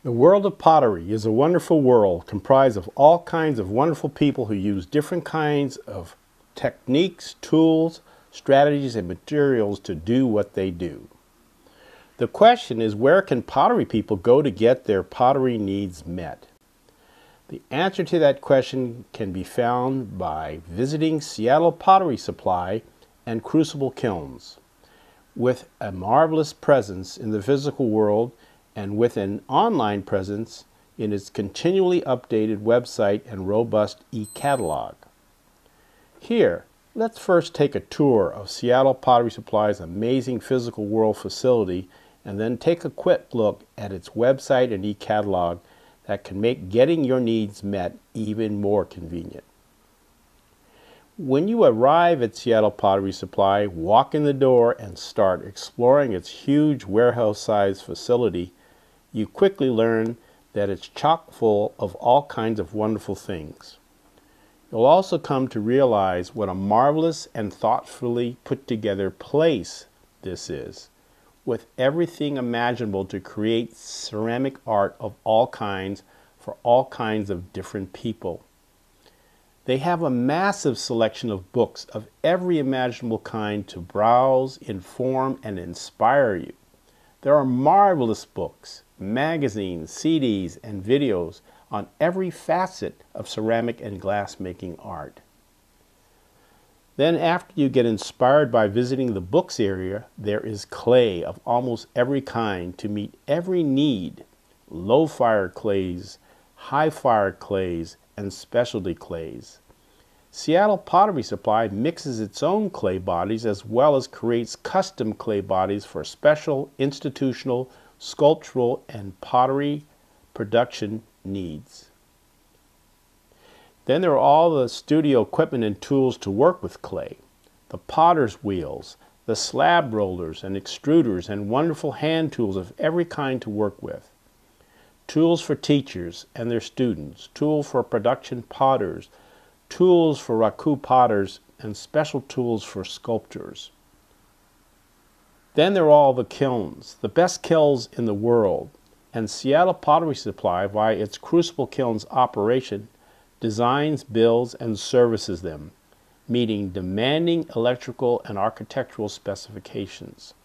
The world of pottery is a wonderful world comprised of all kinds of wonderful people who use different kinds of techniques, tools, strategies, and materials to do what they do. The question is, where can pottery people go to get their pottery needs met? The answer to that question can be found by visiting Seattle Pottery Supply and Crucible Kilns. With a marvelous presence in the physical world and with an online presence in its continually updated website and robust e-catalog. Here, let's first take a tour of Seattle Pottery Supply's amazing physical world facility and then take a quick look at its website and e-catalog that can make getting your needs met even more convenient. When you arrive at Seattle Pottery Supply, walk in the door and start exploring its huge warehouse-sized facility, you quickly learn that it's chock full of all kinds of wonderful things. You'll also come to realize what a marvelous and thoughtfully put together place this is, with everything imaginable to create ceramic art of all kinds for all kinds of different people. They have a massive selection of books of every imaginable kind to browse, inform, and inspire you. There are marvelous books, magazines, CDs, and videos on every facet of ceramic and glass making art. Then after you get inspired by visiting the books area, there is clay of almost every kind to meet every need. Low fire clays, high fire clays, and specialty clays. Seattle Pottery Supply mixes its own clay bodies as well as creates custom clay bodies for special institutional, sculptural, and pottery production needs. Then there are all the studio equipment and tools to work with clay. The potter's wheels, the slab rollers and extruders, and wonderful hand tools of every kind to work with. Tools for teachers and their students, tools for production potters, tools for raku potters, and special tools for sculptors. Then there are all the kilns, the best kilns in the world, and Seattle Pottery Supply, via its Crucible Kilns operation, designs, builds, and services them, meeting demanding electrical and architectural specifications.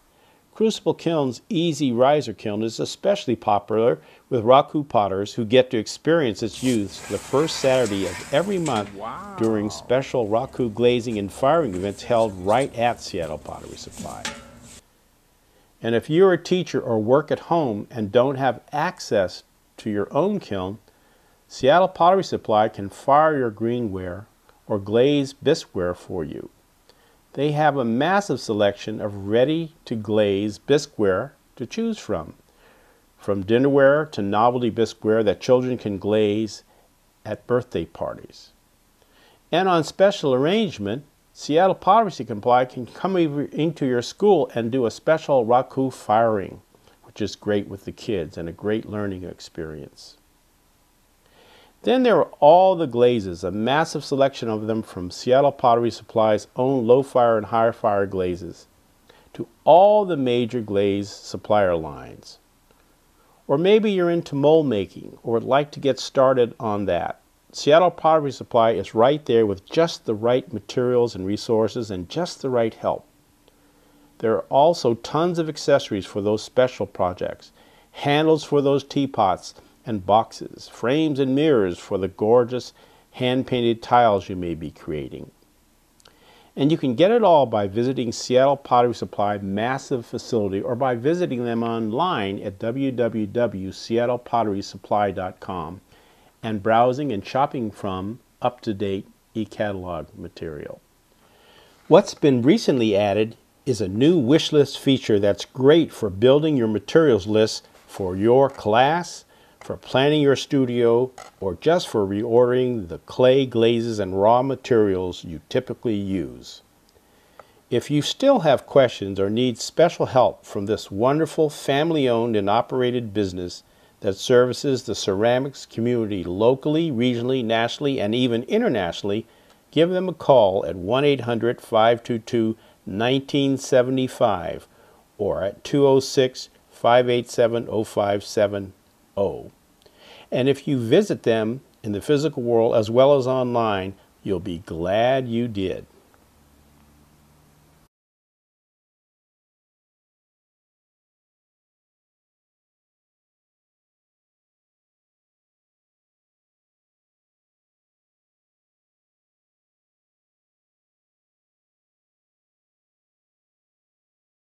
Crucible Kilns' Easy Riser Kiln is especially popular with raku potters who get to experience its use the first Saturday of every month during special raku glazing and firing events held right at Seattle Pottery Supply. And if you're a teacher or work at home and don't have access to your own kiln, Seattle Pottery Supply can fire your greenware or glaze bisqueware for you. They have a massive selection of ready-to-glaze bisqueware to choose from dinnerware to novelty bisqueware that children can glaze at birthday parties. And on special arrangement, Seattle Pottery Supply can come into your school and do a special raku firing, which is great with the kids and a great learning experience. Then there are all the glazes, a massive selection of them from Seattle Pottery Supply's own low fire and high fire glazes to all the major glaze supplier lines. Or maybe you're into mold making or would like to get started on that. Seattle Pottery Supply is right there with just the right materials and resources and just the right help. There are also tons of accessories for those special projects, handles for those teapots and boxes, frames and mirrors for the gorgeous hand-painted tiles you may be creating. And you can get it all by visiting Seattle Pottery Supply massive facility or by visiting them online at www.seattlepotterysupply.com and browsing and shopping from up-to-date e-catalog material. What's been recently added is a new wish list feature that's great for building your materials list for your class, for planning your studio, or just for reordering the clay, glazes, and raw materials you typically use. If you still have questions or need special help from this wonderful family-owned and operated business that services the ceramics community locally, regionally, nationally, and even internationally, give them a call at 1-800-522-1975 or at 206-587-0570 And if you visit them in the physical world as well as online, you'll be glad you did.